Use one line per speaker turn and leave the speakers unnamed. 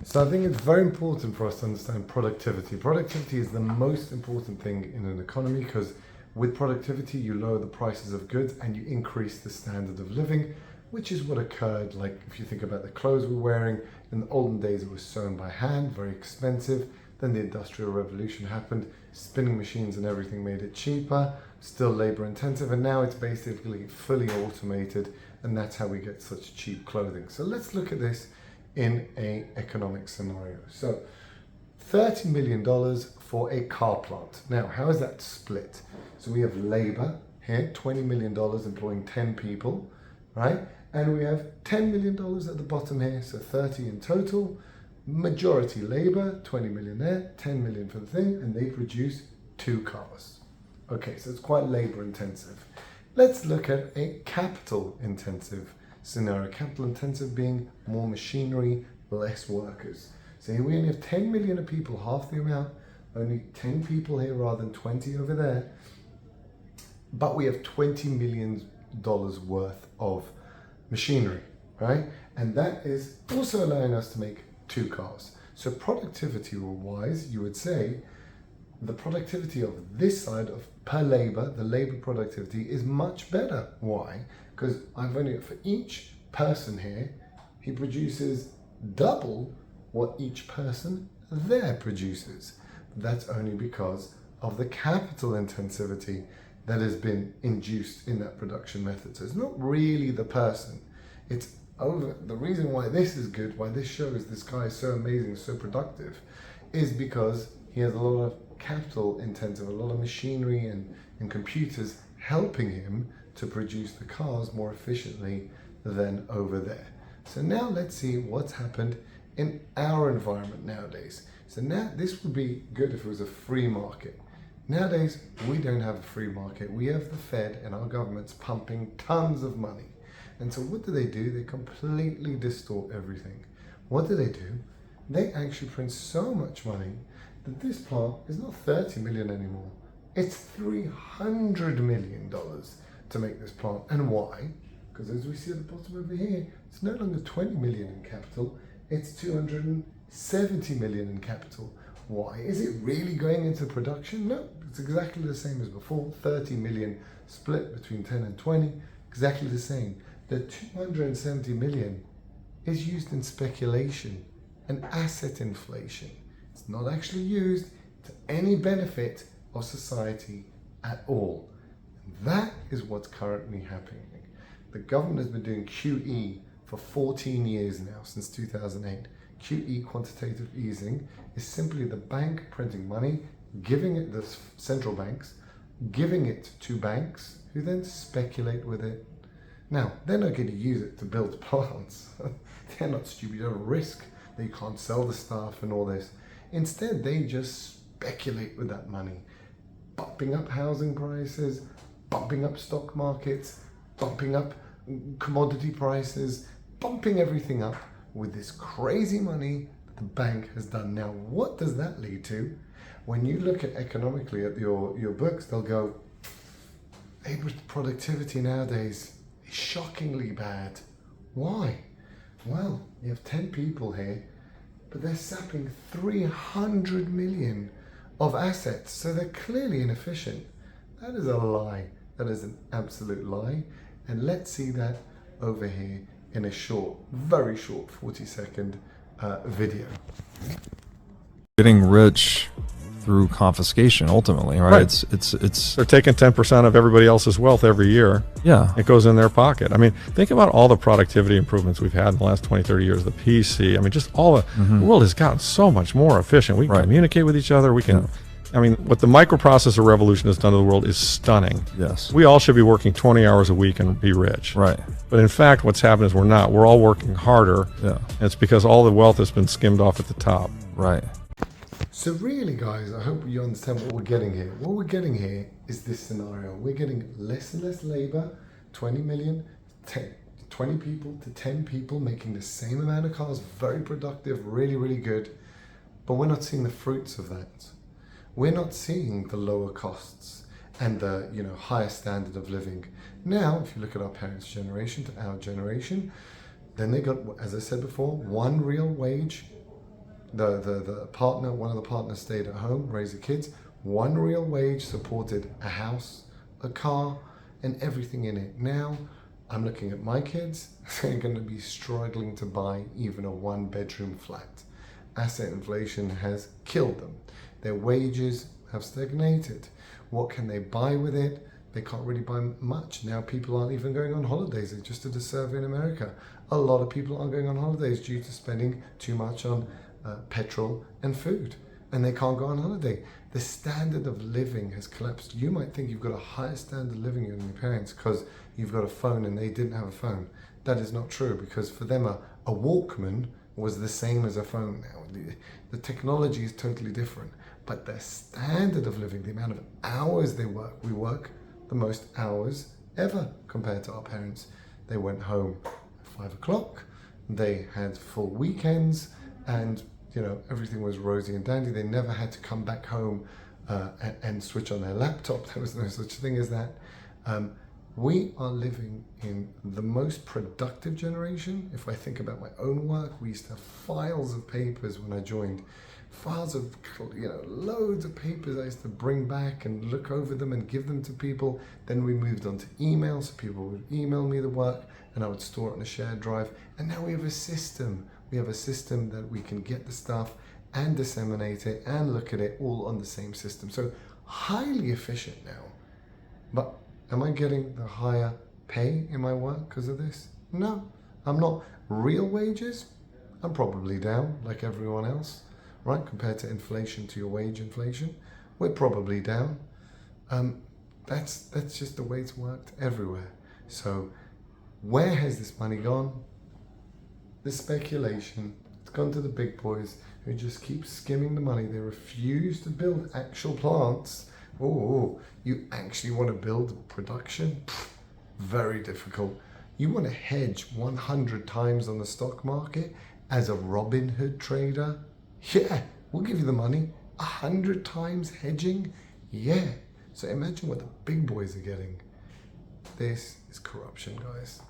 So I think it's very important for us to understand productivity. Productivity is the most important thing in an economy because with productivity you lower the prices of goods and you increase the standard of living, which is what occurred. Like if you think about the clothes we're wearing, in the olden days it was sewn by hand, very expensive. Then the Industrial Revolution happened, spinning machines and everything made it cheaper, still labor intensive, and now it's basically fully automated, and that's how we get such cheap clothing. So let's look at this in a economic scenario. So $30 million for a car plant. Now, how is that split? So we have labor here, $20 million employing 10 people, right? And we have $10 million at the bottom here, so 30 in total. Majority labor, 20 million there, 10 million for the thing, and they produce 2 cars. Okay, so it's quite labor intensive. Let's look at a capital intensive scenario. Capital intensive being more machinery, less workers. So here we only have 10 million of people, half the amount, only 10 people here rather than 20 over there. But we have $20 million worth of machinery, right? And that is also allowing us to make 2 cars. So productivity wise, you would say the productivity of this side of per labor, the labor productivity is much better. Why? Because I've only, for each person here, he produces double what each person there produces. That's only because of the capital intensivity that has been induced in that production method. So it's not really the person, it's over. The reason why this is good, why this shows this guy is so amazing, so productive, is because he has a lot of capital intensive, a lot of machinery and computers helping him to produce the cars more efficiently than over there. So now let's see what's happened in our environment nowadays. So now this would be good if it was a free market. Nowadays, we don't have a free market. We have the Fed and our government's pumping tons of money. And so what do? They completely distort everything. What do? They actually print so much money that this plant is not 30 million anymore. It's $300 million to make this plant. And why? Because as we see at the bottom over here, it's no longer 20 million in capital, it's 270 million in capital. Why? Is it really going into production? No, it's exactly the same as before. 30 million split between 10 and 20, exactly the same. The 270 million is used in speculation and asset inflation. It's not actually used to any benefit of society at all. And that is what's currently happening. The government has been doing QE for 14 years now, since 2008. QE, quantitative easing, is simply the bank printing money, giving it, the central banks, giving it to banks who then speculate with it. Now, they're not going to use it to build plants. They're not stupid. They don't risk that you can't sell the stuff and all this. Instead, they just speculate with that money, bumping up housing prices, bumping up stock markets, bumping up commodity prices, bumping everything up with this crazy money that the bank has done. Now, what does that lead to? When you look at economically at your books, they'll go, labor productivity nowadays is shockingly bad. Why? Well, you have 10 people here, but they're sapping 300 million of assets, so they're clearly inefficient. That is a lie. That is an absolute lie. And let's see that over here in a short, very short 40-second video.
Getting rich through confiscation, ultimately, right? It's
They're taking 10% of everybody else's wealth every year.
Yeah.
It goes in their pocket. I mean, think about all the productivity improvements we've had in the last 20, 30 years, the PC. I mean, just all the world has gotten so much more efficient. We can communicate with each other. We can, I mean, what the microprocessor revolution has done to the world is stunning.
Yes.
We all should be working 20 hours a week and be rich.
Right.
But in fact, what's happened is we're not. We're all working harder.
Yeah.
And it's because all the wealth has been skimmed off at the top.
Right.
So really, guys, I hope you understand what we're getting here. What we're getting here is this scenario. We're getting less and less labor, 20 million, 20 people to 10 people making the same amount of cars, very productive, really, really good. But we're not seeing the fruits of that. We're not seeing the lower costs and the higher standard of living. Now, if you look at our parents' generation to our generation, then they got, as I said before, one real wage, The partner, one of the partners stayed at home, raised the kids. 1 real wage supported a house, a car, and everything in it. Now, I'm looking at my kids, they're going to be struggling to buy even a 1-bedroom flat. Asset inflation has killed them. Their wages have stagnated. What can they buy with it? They can't really buy much. Now people aren't even going on holidays. They just did a survey in America. A lot of people aren't going on holidays due to spending too much on petrol and food. And they can't go on holiday. The standard of living has collapsed. You might think you've got a higher standard of living than your parents because you've got a phone and they didn't have a phone. That is not true, because for them a Walkman was the same as a phone now. The technology is totally different. But their standard of living, the amount of hours they work, we work the most hours ever compared to our parents. They went home at 5 o'clock, they had full weekends, and everything was rosy and dandy. They never had to come back home and switch on their laptop. There was no such thing as that. We are living in the most productive generation. If I think about my own work, we used to have files of papers when I joined. Files of, loads of papers I used to bring back and look over them and give them to people. Then we moved on to email, so people would email me the work and I would store it on a shared drive. And now we have a system. We have a system that we can get the stuff and disseminate it and look at it all on the same system. So highly efficient now. But am I getting the higher pay in my work because of this? No, I'm not. Real wages, I'm probably down like everyone else, right? Compared to inflation, to your wage inflation, we're probably down. That's just the way it's worked everywhere. So where has this money gone? The speculation. It's gone to the big boys who just keep skimming the money. They refuse to build actual plants. Oh, you actually want to build production? Very difficult. You want to hedge 100 times on the stock market as a Robin Hood trader? Yeah, we'll give you the money. 100 times hedging? Yeah. So imagine what the big boys are getting. This is corruption, guys.